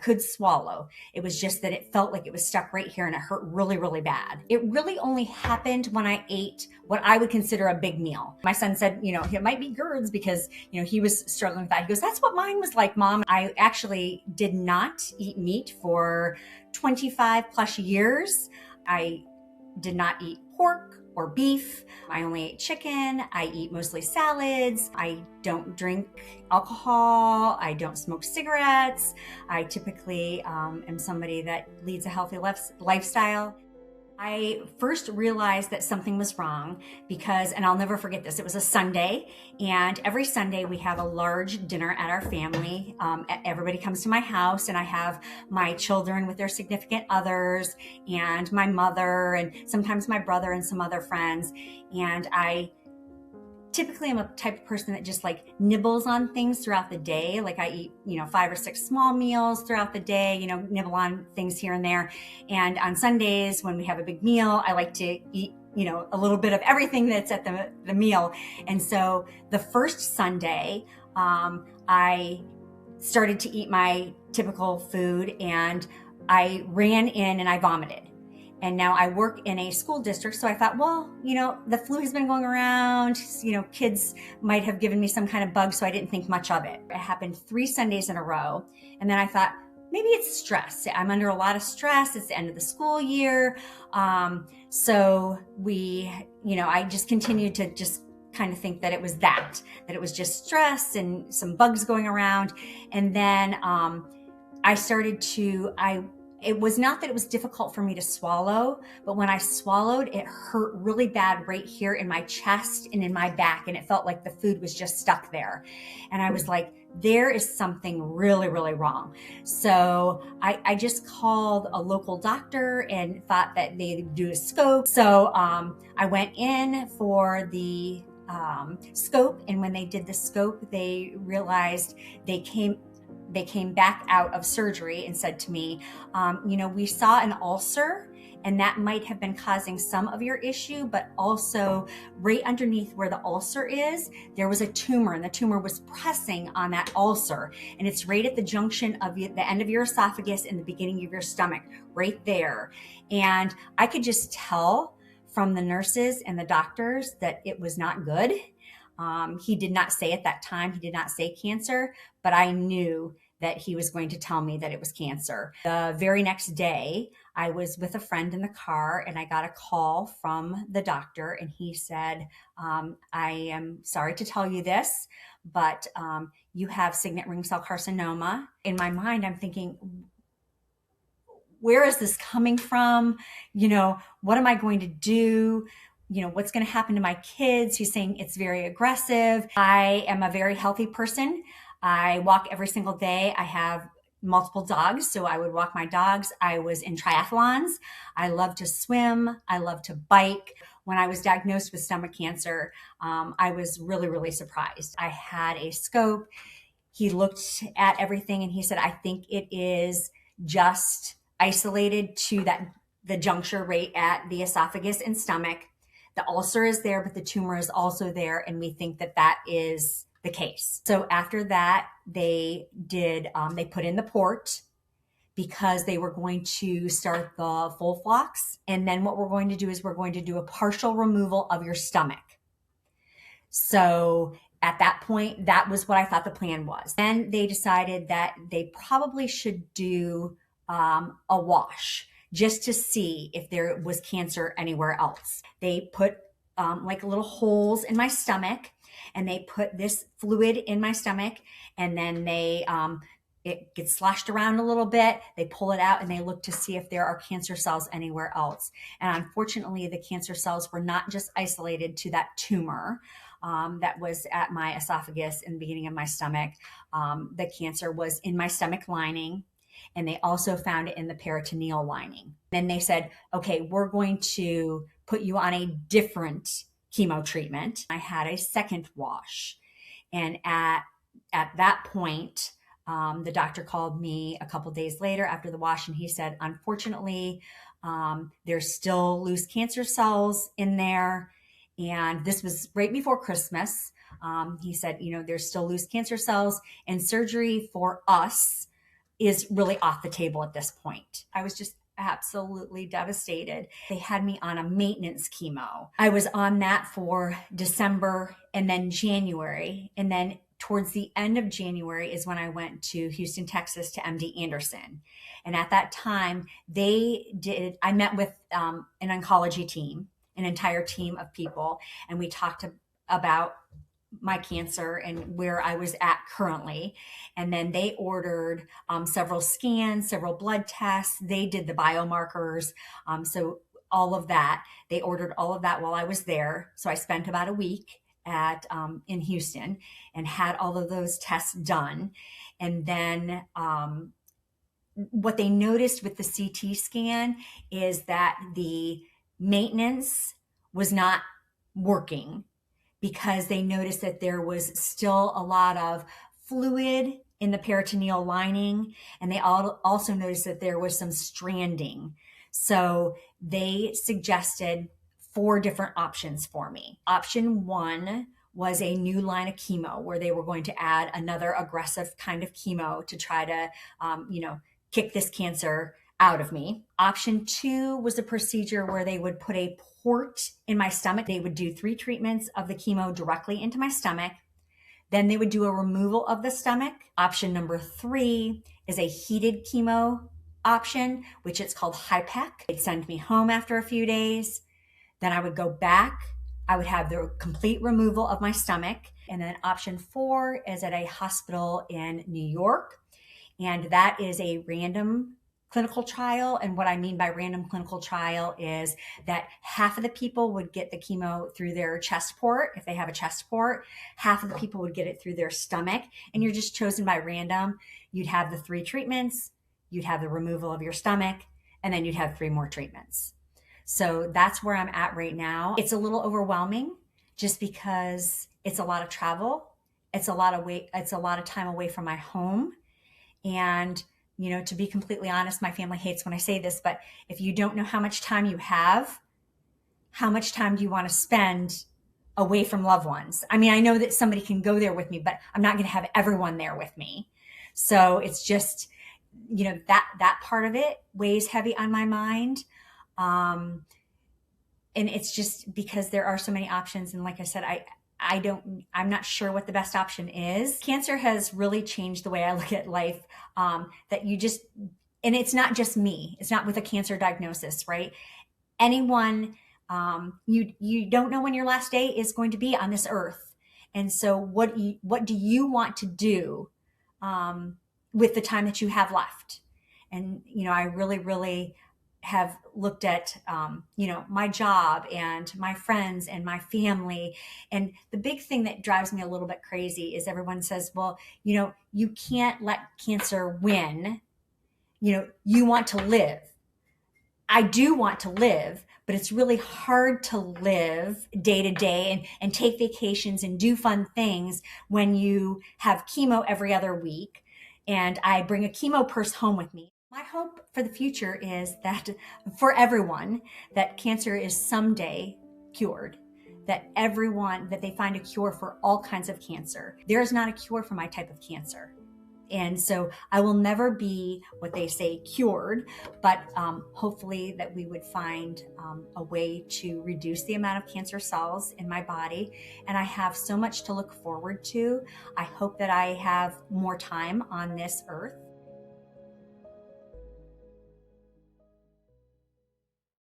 could swallow. It was just that it felt like it was stuck right here and it hurt really, really bad. It really only happened when I ate what I would consider a big meal. My son said, it might be GERDs because, he was struggling with that. He goes, that's what mine was like, Mom. I actually did not eat meat for 25 plus years. I did not eat pork or beef. I only ate chicken. I eat mostly salads. I don't drink alcohol. I don't smoke cigarettes. I typically am somebody that leads a healthy lifestyle. I first realized that something was wrong because, and I'll never forget this, it was a Sunday, and every Sunday we have a large dinner at our family. Everybody comes to my house, and I have my children with their significant others, and my mother, and sometimes my brother and some other friends. And I typically I'm a type of person that just like nibbles on things throughout the day. Like I eat, 5 or 6 small meals throughout the day, nibble on things here and there. And on Sundays when we have a big meal, I like to eat, a little bit of everything that's at the meal. And so the first Sunday, I started to eat my typical food and I ran in and I vomited. And now I work in a school district. So I thought, well, the flu has been going around, kids might have given me some kind of bug. So I didn't think much of it. It happened 3 Sundays in a row. And then I thought, maybe it's stress. I'm under a lot of stress. It's the end of the school year. So I just continued to just kind of think that it was that it was just stress and some bugs going around. And then I started to, it was not that it was difficult for me to swallow, but when I swallowed, it hurt really bad right here in my chest and in my back. And it felt like the food was just stuck there. And I was like, there is something really, really wrong. So I just called a local doctor and thought that they'd do a scope. So I went in for the scope. And when they did the scope, they realized they came back out of surgery and said to me, we saw an ulcer and that might have been causing some of your issue, but also right underneath where the ulcer is, there was a tumor and the tumor was pressing on that ulcer. And it's right at the junction of the end of your esophagus and the beginning of your stomach, right there. And I could just tell from the nurses and the doctors that it was not good. He did not say at that time, he did not say cancer, but I knew that he was going to tell me that it was cancer. The very next day, I was with a friend in the car and I got a call from the doctor and he said, I am sorry to tell you this, but you have Signet ring cell carcinoma. In my mind, I'm thinking, where is this coming from? What am I going to do? What's going to happen to my kids? He's saying it's very aggressive. I am a very healthy person. I walk every single day. I have multiple dogs, so I would walk my dogs. I was in triathlons. I love to swim. I love to bike. When I was diagnosed with stomach cancer, I was really, really surprised. I had a scope. He looked at everything and he said, I think it is just isolated to the juncture right at the esophagus and stomach. The ulcer is there, but the tumor is also there. And we think that is the case. So after that, they put in the port because they were going to start the full flocks. And then what we're going to do is we're going to do a partial removal of your stomach. So at that point, that was what I thought the plan was. Then they decided that they probably should do a wash just to see if there was cancer anywhere else. They put like little holes in my stomach and they put this fluid in my stomach and then it gets sloshed around a little bit. They pull it out and they look to see if there are cancer cells anywhere else. And unfortunately, the cancer cells were not just isolated to that tumor that was at my esophagus in the beginning of my stomach. The cancer was in my stomach lining. And they also found it in the peritoneal lining. Then they said, okay, we're going to put you on a different chemo treatment. I had a second wash. And at that point, the doctor called me a couple days later after the wash and he said, unfortunately, there's still loose cancer cells in there. And this was right before Christmas. He said, there's still loose cancer cells and surgery for us is really off the table at this point. I was just absolutely devastated. They had me on a maintenance chemo. I was on that for December and then January. And then towards the end of January is when I went to Houston, Texas to MD Anderson. And at that time, I met with an oncology team, an entire team of people, and we talked about my cancer and where I was at currently. And then they ordered several scans, several blood tests. They did the biomarkers. So all of that, they ordered all of that while I was there. So I spent about a week in Houston and had all of those tests done. And then what they noticed with the CT scan is that the maintenance was not working, because they noticed that there was still a lot of fluid in the peritoneal lining. And they also noticed that there was some stranding. So they suggested 4 different options for me. Option 1 was a new line of chemo where they were going to add another aggressive kind of chemo to try to, kick this cancer out of me. Option 2 was a procedure where they would put a port in my stomach. They would do 3 treatments of the chemo directly into my stomach. Then they would do a removal of the stomach. Option number 3 is a heated chemo option, which it's called HIPEC. They'd send me home after a few days. Then I would go back. I would have the complete removal of my stomach. And then option 4 is at a hospital in New York. And that is a random clinical trial. And what I mean by random clinical trial is that half of the people would get the chemo through their chest port, if they have a chest port. Half of the people would get it through their stomach. And you're just chosen by random. You'd have the 3 treatments, you'd have the removal of your stomach, and then you'd have 3 more treatments. So that's where I'm at right now. It's a little overwhelming just because it's a lot of travel. It's a lot of time away from my home. And, to be completely honest, my family hates when I say this, but if you don't know how much time you have, how much time do you want to spend away from loved ones? I mean, I know that somebody can go there with me, but I'm not going to have everyone there with me. So it's just, that part of it weighs heavy on my mind. And it's just because there are so many options. And like I said, I'm not sure what the best option is. Cancer has really changed the way I look at life. And it's not just me. It's not with a cancer diagnosis, right? Anyone, you don't know when your last day is going to be on this earth. And so what do you want to do, with the time that you have left? And, I really, really have looked at, my job and my friends and my family. And the big thing that drives me a little bit crazy is everyone says, well, you can't let cancer win. You want to live. I do want to live, but it's really hard to live day to day and take vacations and do fun things when you have chemo every other week. And I bring a chemo purse home with me. My hope for the future is that for everyone, that cancer is someday cured, that they find a cure for all kinds of cancer. There is not a cure for my type of cancer. And so I will never be what they say cured, but hopefully that we would find a way to reduce the amount of cancer cells in my body. And I have so much to look forward to. I hope that I have more time on this earth